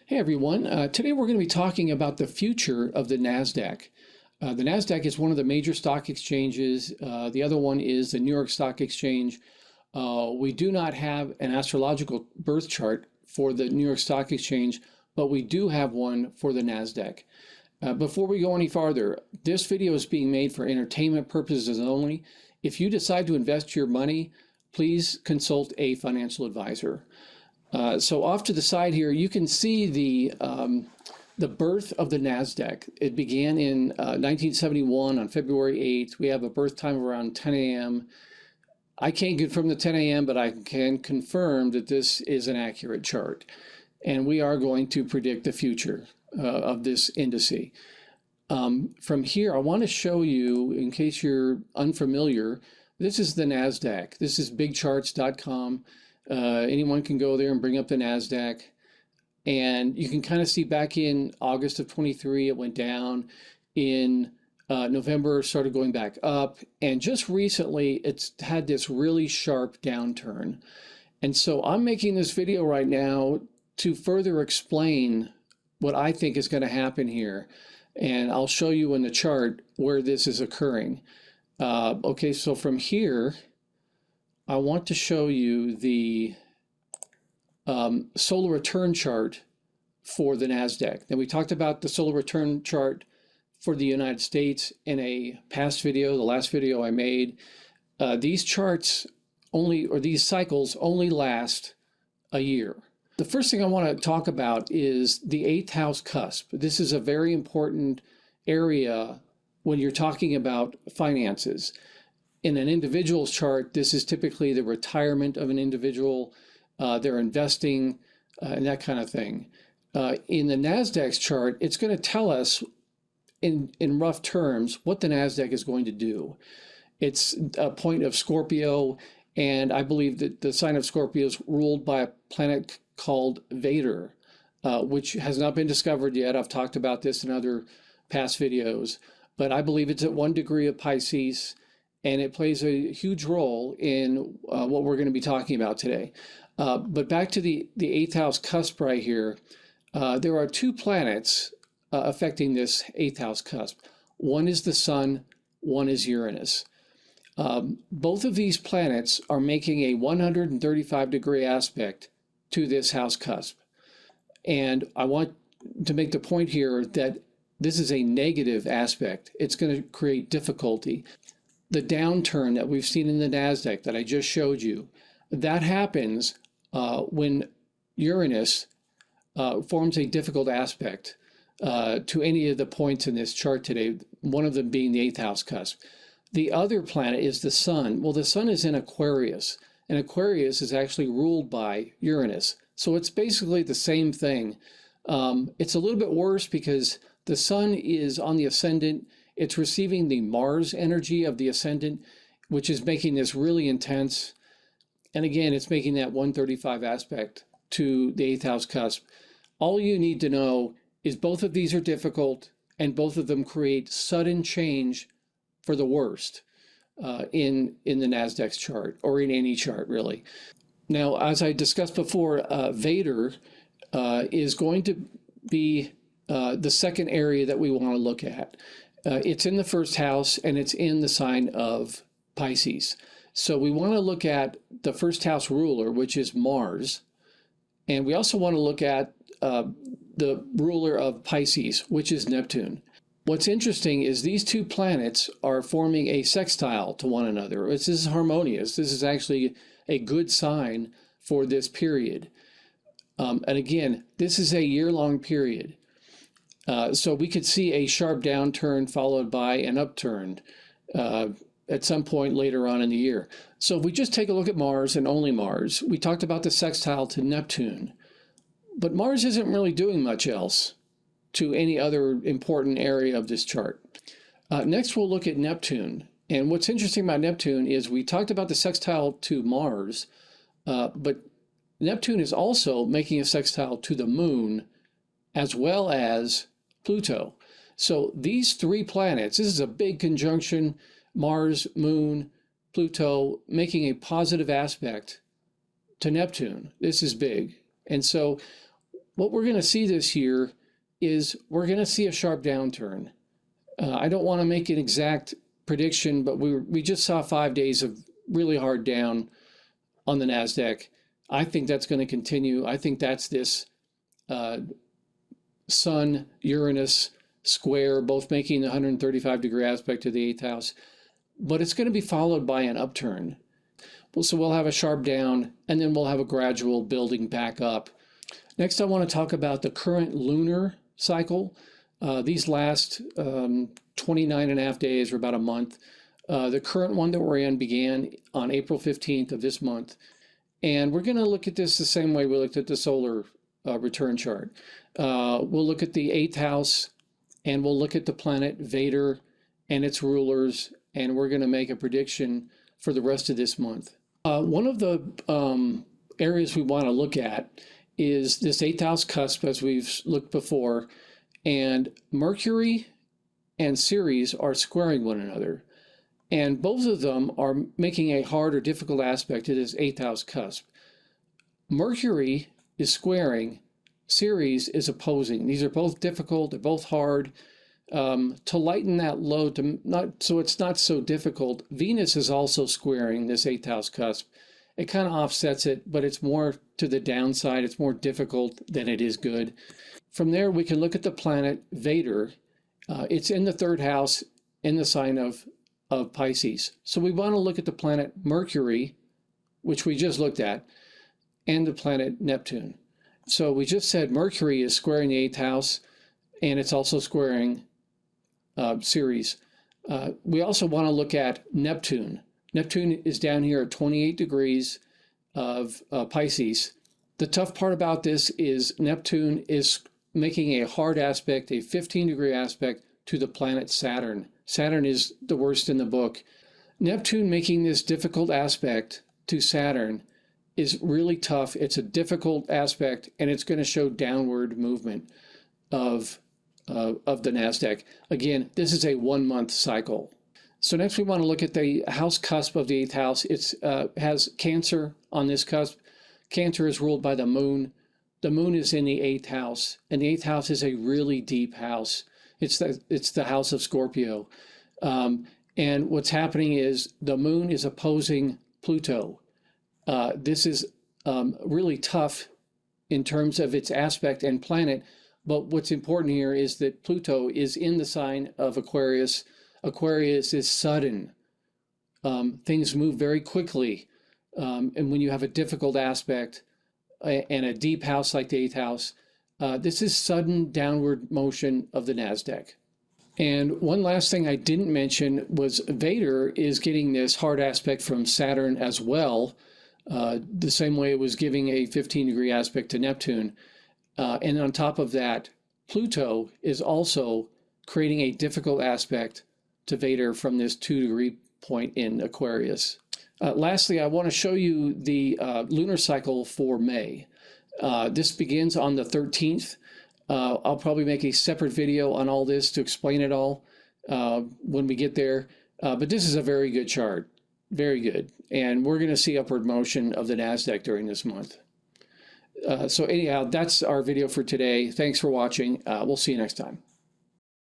Hey everyone, today we're going to be talking about the future of the Nasdaq. The Nasdaq is one of the major stock exchanges. The other one is the New York Stock Exchange. We do not have an astrological birth chart for the New York Stock Exchange, but we do have one for the Nasdaq. Before we go any farther, this video is being made for entertainment purposes only. If you decide to invest your money, please consult a financial advisor. So off to the side here, you can see the birth of the Nasdaq. It began in 1971 on February 8th. We have a birth time of around 10 a.m. I can't confirm the 10 a.m., but I can confirm that this is an accurate chart. And we are going to predict the future of this indice. From here, I want to show you, in case you're unfamiliar, this is the Nasdaq. This is bigcharts.com. Anyone can go there and bring up the Nasdaq, and you can kind of see back in August of 23 it went down. In November started going back up, and just recently it's had this really sharp downturn. And so I'm making this video right now to further explain what I think is going to happen here, and I'll show you in the chart where this is occurring. Okay, so from here I want to show you the solar return chart for the Nasdaq. Now, we talked about the solar return chart for the United States in a past video, the last video I made. These charts only, or these cycles only last a year. The first thing I want to talk about is the 8th house cusp. This is a very important area when you're talking about finances. In an individual's chart, this is typically the retirement of an individual, their investing, and that kind of thing. In the Nasdaq's chart, it's going to tell us in rough terms what the Nasdaq is going to do. It's a point of Scorpio, and I believe that the sign of Scorpio is ruled by a planet called Vader, which has not been discovered yet. I've talked about this in other past videos, but I believe it's at 1 degree of Pisces, and it plays a huge role in what we're going to be talking about today. But back to the 8th house cusp right here, there are two planets affecting this 8th house cusp. One is the Sun, one is Uranus. Both of these planets are making a 135-degree aspect to this house cusp. And I want to make the point here that this is a negative aspect. It's going to create difficulty. The downturn that we've seen in the Nasdaq that I just showed you, that happens when Uranus forms a difficult aspect to any of the points in this chart today, one of them being the 8th house cusp. The other planet is the Sun. Well, the Sun is in Aquarius, and Aquarius is actually ruled by Uranus. So it's basically the same thing. It's a little bit worse because the Sun is on the ascendant. It's receiving the Mars energy of the ascendant, which is making this really intense. And again, it's making that 135 aspect to the 8th house cusp. All you need to know is both of these are difficult, and both of them create sudden change for the worst in the Nasdaq's chart, or in any chart, really. Now, as I discussed before, Vader is going to be the second area that we want to look at. It's in the 1st house, and it's in the sign of Pisces. So we want to look at the 1st house ruler, which is Mars. And we also want to look at the ruler of Pisces, which is Neptune. What's interesting is these two planets are forming a sextile to one another. This is harmonious. This is actually a good sign for this period. And again, this is a year-long period. So we could see a sharp downturn followed by an upturn at some point later on in the year. So if we just take a look at Mars and only Mars, we talked about the sextile to Neptune, but Mars isn't really doing much else to any other important area of this chart. Next, we'll look at Neptune. And what's interesting about Neptune is we talked about the sextile to Mars, but Neptune is also making a sextile to the Moon as well as Pluto. So these three planets, this is a big conjunction, Mars, Moon, Pluto, making a positive aspect to Neptune. This is big. And so what we're going to see this year is we're going to see a sharp downturn. I don't want to make an exact prediction, but we just saw 5 days of really hard down on the Nasdaq. I think that's going to continue. I think that's this Sun Uranus square, both making the 135-degree aspect to the 8th house, but it's going to be followed by an upturn. So we'll have a sharp down, and then we'll have a gradual building back up. Next, I want to talk about the current lunar cycle. These last 29 and a half days, or about a month. The current one that we're in began on April 15th of this month. And we're going to look at this the same way we looked at the solar return chart. We'll look at the 8th house, and we'll look at the planet Vader and its rulers, and we're going to make a prediction for the rest of this month. One of the areas we want to look at is this 8th house cusp, as we've looked before, and Mercury and Ceres are squaring one another. And both of them are making a hard or difficult aspect to this 8th house cusp. Mercury is squaring, Ceres is opposing. These are both difficult, they're both hard. To lighten that load, so it's not so difficult, Venus is also squaring this 8th house cusp. It kind of offsets it, but it's more to the downside. It's more difficult than it is good. From there, we can look at the planet Vader. It's in the 3rd house in the sign of Pisces. So we want to look at the planet Mercury, which we just looked at, and the planet Neptune. So we just said Mercury is squaring the 8th house, and it's also squaring Ceres. We also want to look at Neptune. Neptune is down here at 28 degrees of Pisces. The tough part about this is Neptune is making a hard aspect, a 15-degree aspect to the planet Saturn. Saturn is the worst in the book. Neptune making this difficult aspect to Saturn is really tough. It's a difficult aspect, and it's going to show downward movement of the Nasdaq. Again, this is a 1-month cycle. So next we want to look at the house cusp of the 8th house. It has Cancer on this cusp. Cancer is ruled by the moon. The moon is in the 8th house, and the 8th house is a really deep house. It's the house of Scorpio. And what's happening is the moon is opposing Pluto. This is really tough in terms of its aspect and planet, but what's important here is that Pluto is in the sign of Aquarius. Aquarius is sudden. Things move very quickly. And when you have a difficult aspect and a deep house like the 8th house, this is sudden downward motion of the Nasdaq. And one last thing I didn't mention was Vader is getting this hard aspect from Saturn as well, the same way it was giving a 15-degree aspect to Neptune. And on top of that, Pluto is also creating a difficult aspect to Vader from this 2-degree point in Aquarius. Lastly, I want to show you the lunar cycle for May. This begins on the 13th. I'll probably make a separate video on all this to explain it all when we get there. But this is a very good chart, very good. And we're going to see upward motion of the Nasdaq during this month. So anyhow, that's our video for today. Thanks for watching. We'll see you next time.